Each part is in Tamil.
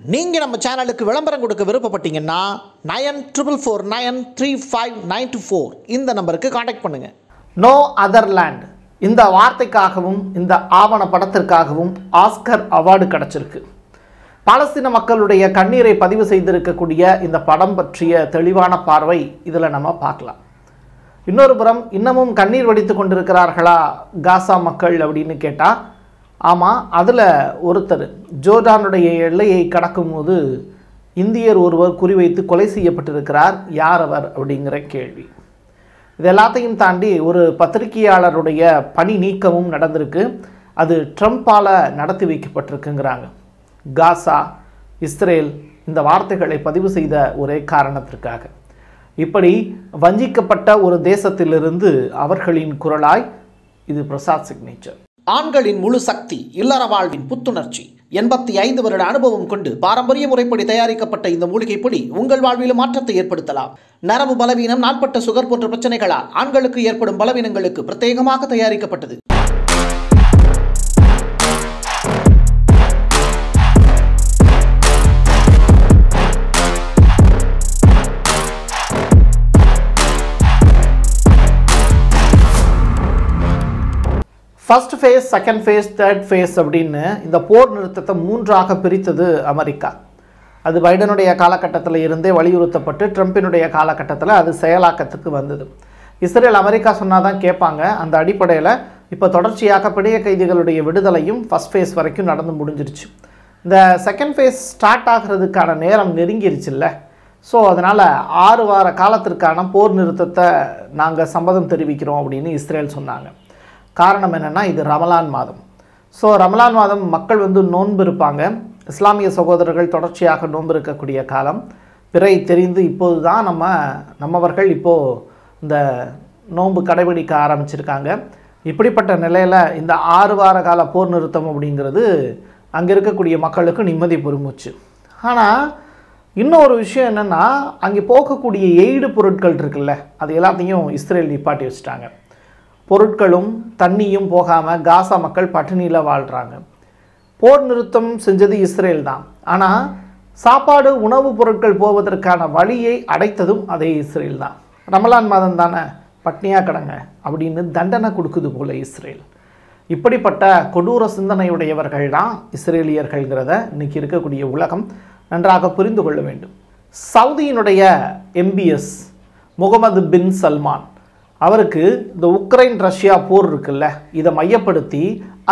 நீங்கள் நம்ம சேனலுக்கு விளம்பரம் கொடுக்க விருப்பப்பட்டீங்கன்னா 94493594 இந்த நம்பருக்கு காண்டாக்ட் பண்ணுங்கள். நோ அதர் லேண்ட் இந்த வார்த்தைக்காகவும் இந்த ஆவண படத்திற்காகவும் ஆஸ்கர் அவார்டு கிடச்சிருக்கு. பாலஸ்தீன மக்களுடைய கண்ணீரை பதிவு செய்திருக்கக்கூடிய இந்த படம் பற்றிய தெளிவான பார்வை இதில் நம்ம பார்க்கலாம். இன்னொரு புறம் இன்னமும் கண்ணீர் வடித்து கொண்டிருக்கிறார்களா காசா மக்கள் அப்படின்னு கேட்டால் ஆமாம், அதில் ஒருத்தர் ஜோர்டானுடைய எல்லையை கடக்கும்போது இந்தியர் ஒருவர் குறிவைத்து கொலை செய்யப்பட்டிருக்கிறார். யார் அவர் அப்படிங்கிற கேள்வி. இது எல்லாத்தையும் தாண்டி ஒரு பத்திரிகையாளருடைய பணி நீக்கமும் நடந்திருக்கு. அது ட்ரம்ப்பால் நடத்தி வைக்கப்பட்டிருக்குங்கிறாங்க. காசா, இஸ்ரேல் இந்த வார்த்தைகளை பதிவு செய்த ஒரே காரணத்திற்காக. இப்படி வஞ்சிக்கப்பட்ட ஒரு தேசத்திலிருந்து அவர்களின் குரலாய் இது பிரசாத் சிக்னேச்சர். ஆண்களின் முழு சக்தி, இல்லற வாழ்வின் புத்துணர்ச்சி, 85 வருட அனுபவம் கொண்டு பாரம்பரிய முறைப்படி தயாரிக்கப்பட்ட இந்த மூலிகை பொடி உங்கள் வாழ்விலும் மாற்றத்தை ஏற்படுத்தலாம். நரம்பு பலவீனம், நாள்பட்ட சுகர் போன்ற பிரச்சனைகளால் ஆண்களுக்கு ஏற்படும் பலவீனங்களுக்கு பிரத்யேகமாக தயாரிக்கப்பட்டது. First face, second phase, third face அப்படின்னு இந்த போர் நிறுத்தத்தை 3ஆக பிரித்தது அமெரிக்கா. அது பைடனுடைய காலகட்டத்தில் இருந்தே வலியுறுத்தப்பட்டு ட்ரம்பினுடைய காலகட்டத்தில் அது செயலாக்கத்துக்கு வந்தது. இஸ்ரேல் அமெரிக்கா சொன்னால் தான் கேட்பாங்க. அந்த அடிப்படையில் இப்போ தொடர்ச்சியாக பிணைய கைதிகளுடைய விடுதலையும் ஃபர்ஸ்ட் ஃபேஸ் வரைக்கும் நடந்து முடிஞ்சிருச்சு. இந்த செகண்ட் ஃபேஸ் ஸ்டார்ட் ஆகிறதுக்கான நேரம் நெருங்கிருச்சுல்ல. ஸோ அதனால் 6 வார காலத்திற்கான போர் நிறுத்தத்தை நாங்கள் சம்மதம் தெரிவிக்கிறோம் அப்படின்னு இஸ்ரேல் சொன்னாங்க. காரணம் என்னென்னா, இது ரமலான் மாதம். ஸோ ரமலான் மாதம் மக்கள் நோன்பு இருப்பாங்க. இஸ்லாமிய சகோதரர்கள் தொடர்ச்சியாக நோன்பு இருக்கக்கூடிய காலம். பிறை தெரிந்து இப்போது தான் நம்மவர்கள் இப்போது இந்த நோன்பு கடைபிடிக்க ஆரம்பிச்சிருக்காங்க. இப்படிப்பட்ட நிலையில் இந்த 6 வார கால போர் நிறுத்தம் அப்படிங்கிறது அங்கே இருக்கக்கூடிய மக்களுக்கு நிம்மதி பெருமூச்சு. ஆனால் இன்னொரு விஷயம் என்னென்னா, அங்கே போகக்கூடிய எய்டு பொருட்கள் இருக்குல்ல, அது எல்லாத்தையும் இஸ்ரேல் நிப்பாட்டி வச்சுட்டாங்க. பொருட்களும் தண்ணியும் போகாமல் காசா மக்கள் பட்டினியில் வாழ்கிறாங்க. போர் நிறுத்தம் செஞ்சது இஸ்ரேல் தான். ஆனால் சாப்பாடு, உணவுப் பொருட்கள் போவதற்கான வழியை அடைத்ததும் அதே இஸ்ரேல் தான். ரமலான் மாதம் தானே, பட்னியாக கிடங்க அப்படின்னு தண்டனை கொடுக்குது போல இஸ்ரேல். இப்படிப்பட்ட கொடூர சிந்தனையுடையவர்கள் தான் இஸ்ரேலியர்கள்ங்கிறத இன்றைக்கி இருக்கக்கூடிய உலகம் நன்றாக புரிந்து கொள்ள வேண்டும். சவுதியினுடைய MBS முகமது பின் சல்மான் அவருக்கு இந்த உக்ரைன் ரஷ்யா போர் இருக்குல்ல, இதை மையப்படுத்தி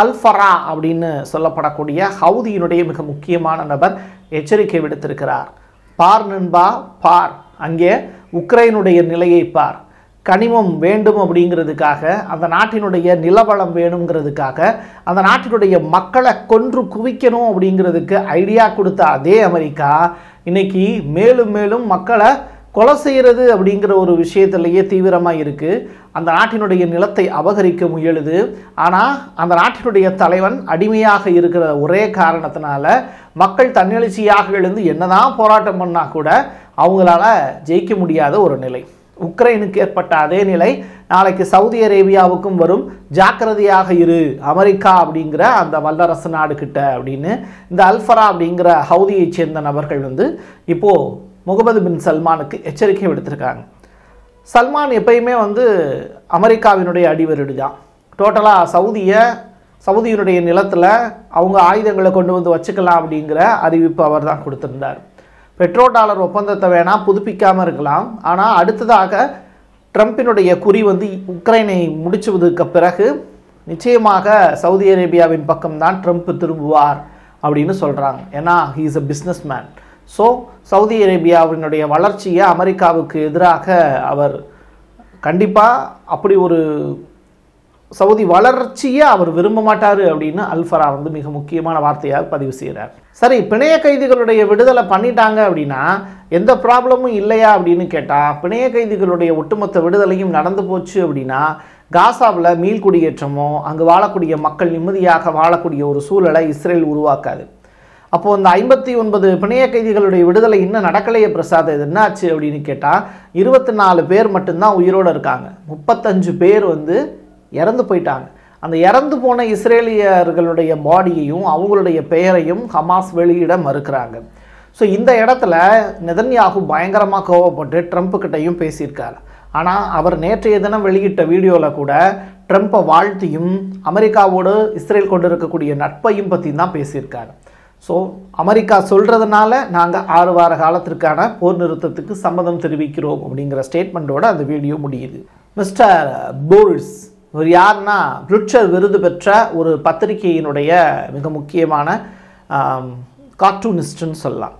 அல்-ஃபரா அப்படின்னு சொல்லப்படக்கூடிய ஹவுதியினுடைய மிக முக்கியமான நபர் எச்சரிக்கை விடுத்திருக்கிறார். பார் நண்பா பார், அங்கே உக்ரைனுடைய நிலையை பார். கனிமம் வேண்டும் அப்படிங்கிறதுக்காக, அந்த நாட்டினுடைய நிலவளம் வேணுங்கிறதுக்காக, அந்த நாட்டினுடைய மக்களை கொன்று குவிக்கணும் அப்படிங்கிறதுக்கு ஐடியா கொடுத்த அதே அமெரிக்கா இன்னைக்கு மேலும் மேலும் மக்களை கொலை செய்கிறது அப்படிங்கிற ஒரு விஷயத்திலேயே தீவிரமாக இருக்குது. அந்த நாட்டினுடைய நிலத்தை அபகரிக்க முயலுது. ஆனால் அந்த நாட்டினுடைய தலைவன் அடிமையாக இருக்கிற ஒரே காரணத்தினால மக்கள் தன்னெழுச்சியாக எழுந்து என்னதான் போராட்டம் பண்ணால் கூட அவங்களால ஜெயிக்க முடியாத ஒரு நிலை. உக்ரைனுக்கு ஏற்பட்ட அதே நிலை நாளைக்கு சவுதி அரேபியாவுக்கும் வரும். ஜாக்கிரதையாக இரு அமெரிக்கா அப்படிங்கிற அந்த வல்லரசு நாடு கிட்ட அப்படின்னு இந்த அல்-ஃபரா அப்படிங்கிற ஹவுதியை சேர்ந்த நபர்கள் இப்போது முகமது பின் சல்மானுக்கு எச்சரிக்கை விடுத்திருக்காங்க. சல்மான் எப்பயுமே அமெரிக்காவினுடைய அடிவருடி தான். டோட்டலாக சவுதியினுடைய நிலத்தில் அவங்க ஆயுதங்களை கொண்டு வச்சுக்கலாம் அப்படிங்கிற அறிவிப்பு அவர் தான் கொடுத்திருந்தார். பெட்ரோ டாலர் ஒப்பந்தத்தை வேணால் புதுப்பிக்காமல் இருக்கலாம். ஆனால் அடுத்ததாக ட்ரம்பினுடைய குறி உக்ரைனை முடிச்சுவதற்கு பிறகு நிச்சயமாக சவுதி அரேபியாவின் பக்கம்தான் ட்ரம்ப் திரும்புவார் அப்படின்னு சொல்கிறாங்க. ஏன்னா he is a business man. So Saudi அரேபியாவினுடைய வளர்ச்சியை அமெரிக்காவுக்கு எதிராக அவர் கண்டிப்பாக அப்படி ஒரு சவுதி வளர்ச்சியை அவர் விரும்ப மாட்டார் அப்படின்னு அல்-ஃபரா மிக முக்கியமான வார்த்தையாக பதிவு செய்கிறார். சரி, பிணைய கைதிகளுடைய விடுதலை பண்ணிட்டாங்க அப்படின்னா எந்த ப்ராப்ளமும் இல்லையா அப்படின்னு கேட்டால், பிணைய கைதிகளுடைய ஒட்டுமொத்த விடுதலையும் நடந்து போச்சு அப்படின்னா காசாவில் மீள்குடியேற்றமோ அங்கு வாழக்கூடிய மக்கள் நிம்மதியாக வாழக்கூடிய ஒரு சூழலை இஸ்ரேல் உருவாக்காது. அப்போது இந்த 59 பிணைய கைதிகளுடைய விடுதலை இன்னும் நடக்கலையே பிரசாத், இது என்னாச்சு அப்படின்னு கேட்டால் 24 பேர் மட்டும்தான் உயிரோடு இருக்காங்க. 35 பேர் இறந்து போயிட்டாங்க. அந்த இறந்து போன இஸ்ரேலியர்களுடைய பாடியையும் அவங்களுடைய பெயரையும் ஹமாஸ் வெளியிட மறுக்கிறாங்க. ஸோ இந்த இடத்துல நெதன்யாகு பயங்கரமாக கோவப்பட்டு ட்ரம்ப்புக்கிட்டையும் பேசியிருக்கார். ஆனால் அவர் நேற்றைய தினம் வெளியிட்ட வீடியோவில் கூட ட்ரம்ப்பை வாழ்த்தியும் அமெரிக்காவோடு இஸ்ரேல் கொண்டு இருக்கக்கூடிய நட்பையும் பற்றி தான் பேசியிருக்காரு. ஸோ அமெரிக்கா சொல்கிறதுனால நாங்கள் 6 வார காலத்திற்கான போர் நிறுத்தத்துக்கு சம்மதம் தெரிவிக்கிறோம் அப்படிங்கிற ஸ்டேட்மெண்ட்டோடு அந்த வீடியோ முடியுது. மிஸ்டர் போரிஸ் இவர் யாருன்னா புலிட்சர் விருது பெற்ற ஒரு பத்திரிகையினுடைய மிக முக்கியமான கார்ட்டூனிஸ்ட்னு சொல்லலாம்.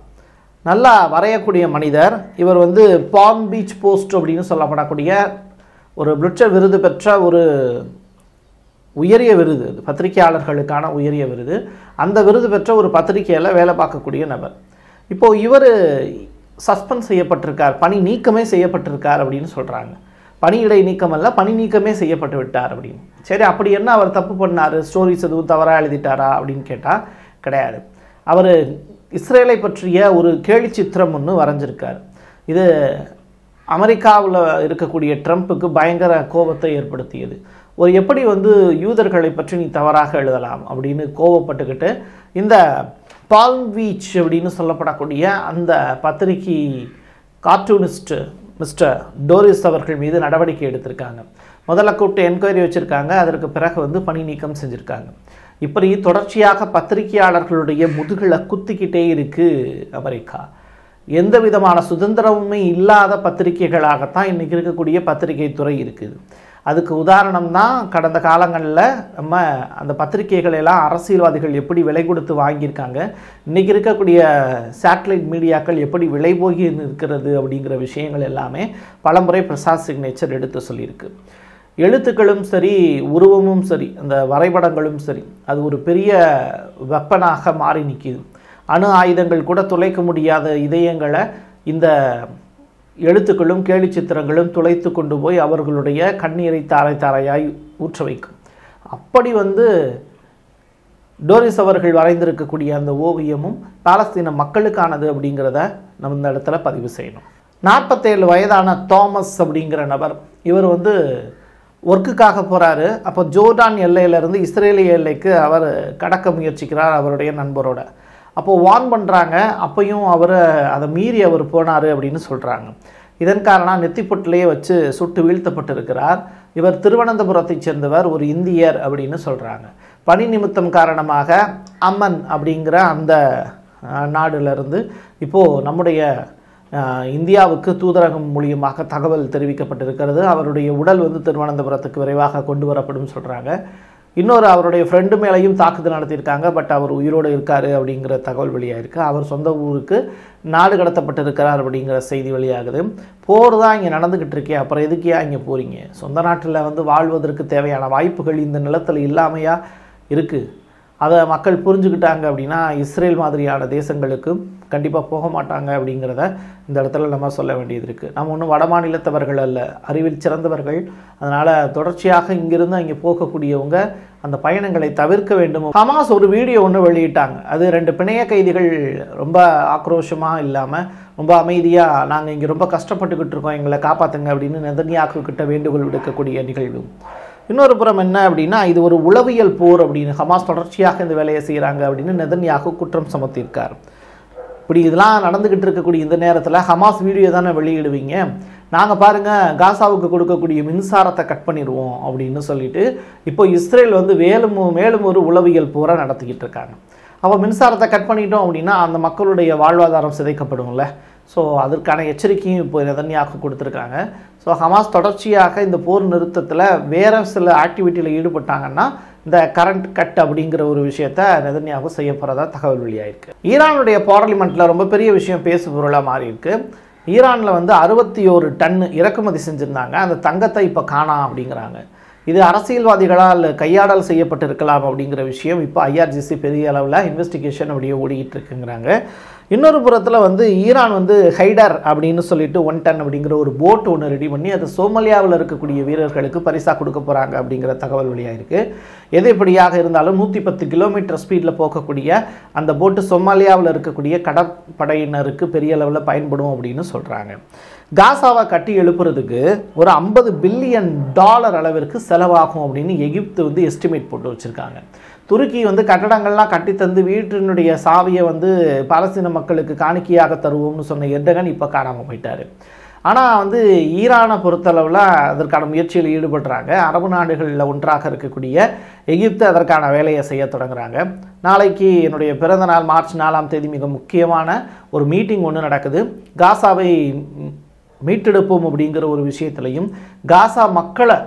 நல்லா வரையக்கூடிய மனிதர். இவர் வந்து பாம் பீச் போஸ்ட் அப்படின்னு சொல்லப்படக்கூடிய ஒரு புலிட்சர் விருது பெற்ற ஒரு உயரிய விருது, அது பத்திரிகையாளர்களுக்கான உயரிய விருது. அந்த விருது பெற்ற ஒரு பத்திரிகையில் வேலை பார்க்கக்கூடிய நபர். இப்போது இவர் சஸ்பெண்ட் செய்யப்பட்டிருக்கார், பணி நீக்கமே செய்யப்பட்டிருக்கார் அப்படின்னு சொல்கிறாங்க. பணியிடை நீக்கம் அல்ல, பணி நீக்கமே செய்யப்பட்டு விட்டார் அப்படின்னு. சரி, அப்படி என்ன அவர் தப்பு பண்ணார், ஸ்டோரிஸ் எதுவும் தவறாக எழுதிட்டாரா அப்படின்னு கேட்டால் கிடையாது. அவர் இஸ்ரேலை பற்றிய ஒரு கேலி சித்திரம் ஒன்று வரைஞ்சிருக்கார். இது அமெரிக்காவில் இருக்கக்கூடிய ட்ரம்ப்புக்கு பயங்கர கோபத்தை ஏற்படுத்தியது. ஒரு எப்படி வந்து யூதர்களை பற்றி நீ தவறாக எழுதலாம் அப்படின்னு கோபப்பட்டுக்கிட்டு இந்த பால்ம் பீச் அப்படின்னு சொல்லப்படக்கூடிய அந்த பத்திரிகை கார்ட்டூனிஸ்ட் மிஸ்டர் டோரிஸ் அவர்கள் மீது நடவடிக்கை எடுத்திருக்காங்க. முதல்ல கூப்பிட்டு என்கொயரி வச்சுருக்காங்க. அதற்கு பிறகு வந்து பணி நீக்கம் செஞ்சுருக்காங்க. இப்படி தொடர்ச்சியாக பத்திரிகையாளர்களுடைய முதுகில் குத்திக்கிட்டே இருக்குது அமெரிக்கா. எந்த விதமான சுதந்திரமுமே இல்லாத பத்திரிகைகளாகத்தான் இன்றைக்கி இருக்கக்கூடிய பத்திரிகை துறை இருக்குது. அதுக்கு உதாரணம் தான் கடந்த காலங்களில் நம்ம அந்த பத்திரிகைகளெல்லாம் அரசியல்வாதிகள் எப்படி விலை கொடுத்து வாங்கியிருக்காங்க, இன்றைக்கி இருக்கக்கூடிய சேட்டலைட் மீடியாக்கள் எப்படி விலை போகி இருக்கிறது அப்படிங்கிற விஷயங்கள் எல்லாமே பலமுறை பிரசாத் சிக்னேச்சர் எடுத்து சொல்லியிருக்கு. எழுத்துக்களும் சரி, உருவமும் சரி, அந்த வரைபடங்களும் சரி, அது ஒரு பெரிய வெப்பனாக மாறி நிற்கிது. அணு ஆயுதங்கள் கூட துளைக்க முடியாத இதயங்களை இந்த எழுத்துக்களும் கேலி சித்திரங்களும் துளைத்து கொண்டு போய் அவர்களுடைய கண்ணீரை தாரை தாரையாய் ஊற்ற வைக்கும். அப்படி வந்து டோரிஸ் அவர்கள் வரைந்திருக்கக்கூடிய அந்த ஓவியமும் பாலஸ்தீன மக்களுக்கானது அப்படிங்கிறத நம்ம இந்த இடத்துல பதிவு செய்யணும். 47 வயதான தாமஸ் அப்படிங்கிற நபர், இவர் வந்து ஒர்க்குக்காக போகிறாரு. அப்போ ஜோர்டான் எல்லையிலேருந்து இஸ்ரேலிய எல்லைக்கு அவர் கடக்க முயற்சிக்கிறார் அவருடைய நண்பரோட. அப்போது வார்ன் பண்ணுறாங்க. அப்பையும் அவர் அதை மீறி அவர் போனார் அப்படின்னு சொல்கிறாங்க. இதன் காரணம் நெத்திப்பொட்டிலேயே வச்சு சுட்டு வீழ்த்தப்பட்டிருக்கிறார். இவர் திருவனந்தபுரத்தைச் சேர்ந்தவர், ஒரு இந்தியர் அப்படின்னு சொல்கிறாங்க. பணி நிமித்தம் காரணமாக அம்மன் அப்படிங்கிற அந்த நாடுலேருந்து இப்போது நம்முடைய இந்தியாவுக்கு தூதரகம் மூலியமாக தகவல் தெரிவிக்கப்பட்டிருக்கிறது. அவருடைய உடல் வந்து திருவனந்தபுரத்துக்கு விரைவாக கொண்டு வரப்படும் சொல்கிறாங்க. இன்னொரு அவருடைய ஃப்ரெண்டு மேலேயும் தாக்குதல் நடத்தியிருக்காங்க. பட் அவர் உயிரோடு இருக்கார் அப்படிங்கிற தகவல் வெளியாகிருக்கு. அவர் சொந்த ஊருக்கு நாடு கடத்தப்பட்டிருக்கிறார் அப்படிங்கிற செய்தி வெளியாகுது. போர் தான் இங்கே நடந்துக்கிட்டு இருக்கே, அப்புறம் எதுக்கே இங்கே போகிறீங்க? சொந்த நாட்டில் வந்து வாழ்வதற்கு தேவையான வாய்ப்புகள் இந்த நிலத்தில் இல்லாமையா இருக்குது. அதை மக்கள் புரிஞ்சுக்கிட்டாங்க அப்படின்னா இஸ்ரேல் மாதிரியான தேசங்களுக்கு கண்டிப்பாக போக மாட்டாங்க அப்படிங்கிறத இந்த இடத்துல நம்ம சொல்ல வேண்டியது இருக்குது. நம்ம ஒன்றும் வட மாநிலத்தவர்கள் அல்ல, அறிவில் சிறந்தவர்கள். அதனால் தொடர்ச்சியாக இங்கிருந்து அங்கே போகக்கூடியவங்க அந்த பயணங்களை தவிர்க்க வேண்டும். ஹமாஸ் ஒரு வீடியோ ஒன்று வெளியிட்டாங்க. அது 2 பிணைய கைதிகள் ரொம்ப ஆக்ரோஷமாக இல்லாமல் ரொம்ப அமைதியாக, நாங்கள் இங்கே ரொம்ப கஷ்டப்பட்டுக்கிட்டு இருக்கோம், எங்களை காப்பாற்றுங்க அப்படின்னு நெதன்யாகு கிட்ட வேண்டுகோள் விடுக்கக்கூடிய நிகழ்வு. இன்னொரு புறம் என்ன அப்படின்னா, இது ஒரு உளவியல் போர் அப்படின்னு ஹமாஸ் தொடர்ச்சியாக இந்த வேலையை செய்கிறாங்க அப்படின்னு நெதன்யாகு குற்றம் சுமத்தியிருக்கார். இப்படி இதெல்லாம் நடந்துக்கிட்டு இருக்கக்கூடிய இந்த நேரத்தில் ஹமாஸ் வீடியோ தானே வெளியிடுவீங்க, நாங்கள் பாருங்கள் காசாவுக்கு கொடுக்கக்கூடிய மின்சாரத்தை கட் பண்ணிடுவோம் அப்படின்னு சொல்லிட்டு இப்போ இஸ்ரேல் வந்து மேலும் ஒரு உளவியல் போரை நடத்திக்கிட்டு இருக்காங்க. அப்போ மின்சாரத்தை கட் பண்ணிட்டோம் அப்படின்னா அந்த மக்களுடைய வாழ்வாதாரம் சிதைக்கப்படும்ல. ஸோ அதற்கான எச்சரிக்கையும் இப்போ நெதன்யாகு கொடுத்துருக்காங்க. ஸோ ஹமாஸ் தொடர்ச்சியாக இந்த போர் நிறுத்தத்தில் வேறு சில ஆக்டிவிட்டியில் ஈடுபட்டாங்கன்னா இந்த கரண்ட் கட் அப்படிங்கிற ஒரு விஷயத்தை நெதன்யாகு செய்ய போகிறதா தகவல் வெளியாயிருக்கு. ஈரானுடைய பார்லிமெண்ட்டில் ரொம்ப பெரிய விஷயம் பேசு பொருளாக மாறி இருக்கு. ஈரானில் வந்து 61 டன் இறக்குமதி செஞ்சுருந்தாங்க, அந்த தங்கத்தை இப்போ காணாம் அப்படிங்கிறாங்க. இது அரசியல்வாதிகளால் கையாடல் செய்யப்பட்டிருக்கலாம் அப்படிங்கிற விஷயம் இப்போ IRGC பெரிய அளவில் இன்வெஸ்டிகேஷன் அப்படியே ஓடிக்கிட்டு இருக்குங்கிறாங்க. இன்னொரு புறத்தில் வந்து ஈரான் வந்து ஹைடர் அப்படின்னு சொல்லிட்டு 1 டன் அப்படிங்கிற ஒரு போட் ஒன்று ரெடி பண்ணி அது சோமாலியாவில் இருக்கக்கூடிய வீரர்களுக்கு பரிசாக கொடுக்க போகிறாங்க அப்படிங்கிற தகவல் வெளியாக இருக்குது. எது எப்படியாக இருந்தாலும் 110 கிலோமீட்டர் ஸ்பீடில் போகக்கூடிய அந்த போட்டு சோமாலியாவில் இருக்கக்கூடிய கடற்படையினருக்கு பெரிய அளவில் பயன்படும் அப்படின்னு சொல்கிறாங்க. காசாவை கட்டி எழுப்புறதுக்கு ஒரு $50 பில்லியன் அளவிற்கு செலவாகும் அப்படின்னு எகிப்து வந்து எஸ்டிமேட் போட்டு வச்சுருக்காங்க. துருக்கி வந்து கட்டடங்கள்லாம் கட்டித்தந்து வீட்டினுடைய சாவியை வந்து பாலஸ்தீன மக்களுக்கு காணிக்கையாக தருவோம்னு சொன்ன எர்டகன் இப்போ காணாமல் போயிட்டார். ஆனால் வந்து ஈரானை பொறுத்தளவில் அதற்கான முயற்சியில் ஈடுபடுறாங்க. அரபு நாடுகளில் ஒன்றாக இருக்கக்கூடிய எகிப்து அதற்கான வேலையை செய்ய தொடங்குறாங்க. நாளைக்கு என்னுடைய பிறந்த நாள் மார்ச் 4ஆம் தேதி மிக முக்கியமான ஒரு மீட்டிங் ஒன்று நடக்குது. காசாவை மீட்டெடுப்போம் அப்படிங்கிற ஒரு விஷயத்துலையும் காசா மக்களை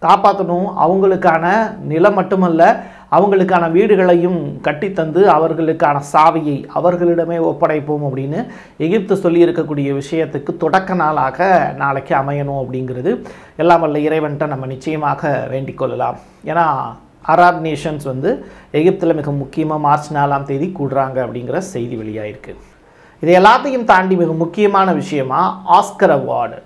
காப்பாற்றணும், அவங்களுக்கான நிலம் மட்டுமல்ல அவங்களுக்கான வீடுகளையும் கட்டித்தந்து அவர்களுக்கான சாவியை அவர்களிடமே ஒப்படைப்போம் அப்படின்னு எகிப்து சொல்லியிருக்கக்கூடிய விஷயத்துக்கு தொடக்க நாளாக நாளைக்கு அமையணும் அப்படிங்கிறது எல்லாம் வல்ல இறைவன்ட்ட நம்ம நிச்சயமாக வேண்டிக் கொள்ளலாம். ஏன்னா அரப் நேஷன்ஸ் வந்து எகிப்தில் மிக முக்கியமாக மார்ச் 4ஆம் தேதி கூடுறாங்க அப்படிங்கிற செய்தி வெளியாயிருக்கு. இது எல்லாத்தையும் தாண்டி மிக முக்கியமான விஷயமா ஆஸ்கர் அவார்டு.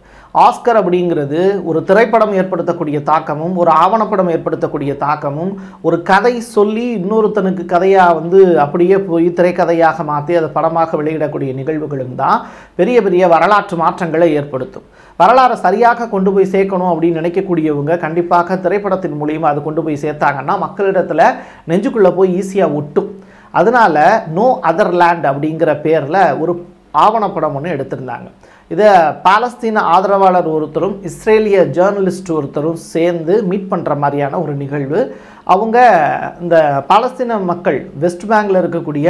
ஆஸ்கர் அப்படிங்கிறது ஒரு திரைப்படம் ஏற்படுத்தக்கூடிய தாக்கமும் ஒரு ஆவணப்படம் ஏற்படுத்தக்கூடிய தாக்கமும் ஒரு கதை சொல்லி இன்னொருத்தனுக்கு கதையாக வந்து அப்படியே போய் திரைக்கதையாக மாற்றி அதை படமாக வெளியிடக்கூடிய நிகழ்வுகளும் தான் பெரிய பெரிய வரலாற்று மாற்றங்களை ஏற்படுத்தும். வரலாறை சரியாக கொண்டு போய் சேர்க்கணும் அப்படின்னு நினைக்கக்கூடியவங்க கண்டிப்பாக திரைப்படத்தின் மூலியமாக அது கொண்டு போய் சேர்த்தாங்கன்னா மக்களிடத்தில் நெஞ்சுக்குள்ளே போய் ஈஸியாக ஒட்டும். அதனால் நோ அதர் லேண்ட் அப்படிங்கிற பேரில் ஒரு ஆவணப்படம் ஒன்று எடுத்திருந்தாங்க. இதை பாலஸ்தீன ஆதரவாளர் ஒருத்தரும் இஸ்ரேலிய ஜேர்னலிஸ்ட் ஒருத்தரும் சேர்ந்து மீட் பண்ணுற மாதிரியான ஒரு நிகழ்வு. அவங்க இந்த பாலஸ்தீன மக்கள் வெஸ்ட் பேங்கில் இருக்கக்கூடிய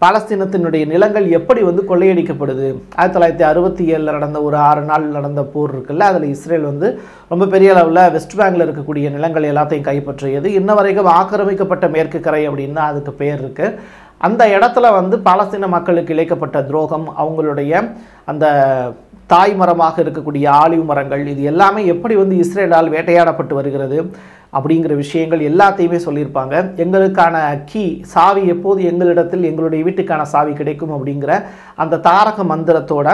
பாலஸ்தீனத்தினுடைய நிலங்கள் எப்படி வந்து கொள்ளையடிக்கப்படுது, 1967 நடந்த ஒரு 6 நாள் நடந்த போர் இருக்குல்ல, அதில் இஸ்ரேல் வந்து ரொம்ப பெரிய அளவில் வெஸ்ட் பேங்கில் இருக்கக்கூடிய நிலங்கள் எல்லாத்தையும் கைப்பற்றியது. இன்ன வரைக்கும் ஆக்கிரமிக்கப்பட்ட மேற்கு கரை அப்படின்னு தான் அதுக்கு பேர் இருக்குது. அந்த இடத்துல வந்து பாலஸ்தீன மக்களுக்கு இழைக்கப்பட்ட துரோகம், அவங்களுடைய அந்த தாய் மரமாக இருக்கக்கூடிய ஆலிவ் மரங்கள், இது எல்லாமே எப்படி வந்து இஸ்ரேலால் வேட்டையாடப்பட்டு வருகிறது அப்படிங்கிற விஷயங்கள் எல்லாத்தையுமே சொல்லியிருப்பாங்க. எங்களுக்கான சாவி எப்போது எங்களிடத்தில் எங்களுடைய வீட்டுக்கான சாவி கிடைக்கும் அப்படிங்கிற அந்த தாரக மந்திரத்தோட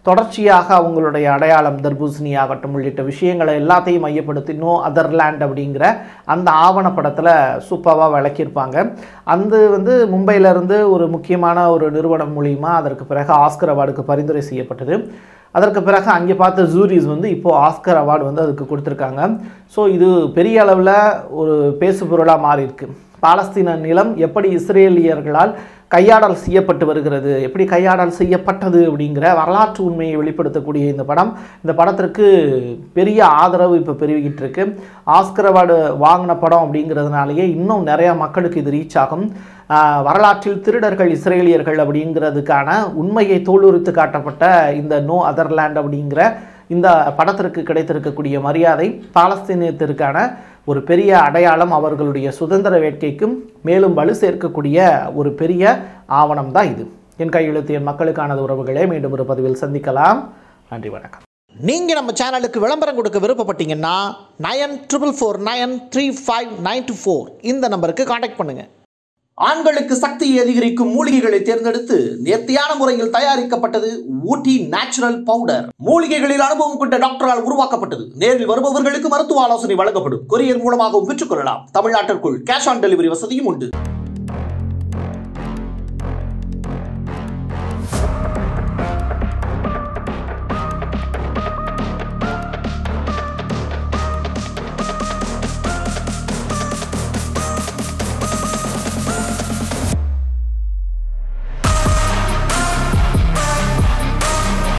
தொடர்ச்சியாக அவங்களுடைய அடையாளம் தர்பூசணி ஆகட்டும் உள்ளிட்ட விஷயங்களை எல்லாத்தையும் மையப்படுத்தி நோ அதர் லேண்ட் அப்படிங்கிற அந்த ஆவணப்படத்தில் சூப்பராக விளக்கியிருப்பாங்க. அந்த வந்து மும்பையிலேருந்து ஒரு முக்கியமான ஒரு நிறுவனம் மூலிமா அதற்கு பிறகு ஆஸ்கர் அவார்டுக்கு பரிந்துரை செய்யப்பட்டது. அதற்கு பிறகு அங்கே பார்த்த ஜூரிஸ் வந்து இப்போது ஆஸ்கர் அவார்டு வந்து அதுக்கு கொடுத்துருக்காங்க. ஸோ இது பெரிய அளவில் ஒரு பேசுபொருளாக மாறி இருக்கு. பாலஸ்தீன நிலம் எப்படி இஸ்ரேலியர்களால் கையாடல் செய்யப்பட்டு வருகிறது, எப்படி கையாடல் செய்யப்பட்டது அப்படிங்கிற வரலாற்று உண்மையை வெளிப்படுத்தக்கூடிய இந்த படத்திற்கு பெரிய ஆதரவு இப்போ பெருகிட்டு இருக்கு. ஆஸ்கர் அவார்டு வாங்கின படம் அப்படிங்கிறதுனாலேயே இன்னும் நிறையா மக்களுக்கு இது ரீச் ஆகும். வரலாற்றில் திருடர்கள் இஸ்ரேலியர்கள் அப்படிங்கிறதுக்கான உண்மையை தோலுரித்து காட்டப்பட்ட இந்த நோ அதர் லேண்ட் அப்படிங்கிற இந்த படத்திற்கு கிடைத்திருக்கக்கூடிய மரியாதை பாலஸ்தீனத்திற்கான ஒரு பெரிய அடையாளம், அவர்களுடைய சுதந்திர வேட்கைக்கும் மேலும் வலு சேர்க்கக்கூடிய ஒரு பெரிய ஆவணம் தான் இது. என் கையெழுத்து என் மக்களுக்கானது உறவுகளே. மீண்டும் ஒரு பதிவில் சந்திக்கலாம். நன்றி, வணக்கம். நீங்கள் நம்ம சேனலுக்கு விளம்பரம் கொடுக்க விருப்பப்பட்டீங்கன்னா 94493594 இந்த நம்பருக்கு கான்டாக்ட் பண்ணுங்கள். ஆண்களுக்கு சக்தியை அதிகரிக்கும் மூலிகைகளை தேர்ந்தெடுத்து நேர்த்தியான முறையில் தயாரிக்கப்பட்டது ஊட்டி நேச்சுரல் பவுடர். மூலிகைகளில் அனுபவம் கொண்ட டாக்டரால் உருவாக்கப்பட்டது. நேரில் வருபவர்களுக்கு மருத்துவ ஆலோசனை வழங்கப்படும். கொரியர் மூலமாகவும் பெற்றுக்கொள்ளலாம். தமிழ்நாட்டிற்குள் கேஷ் ஆன் டெலிவரி வசதியும் உண்டு.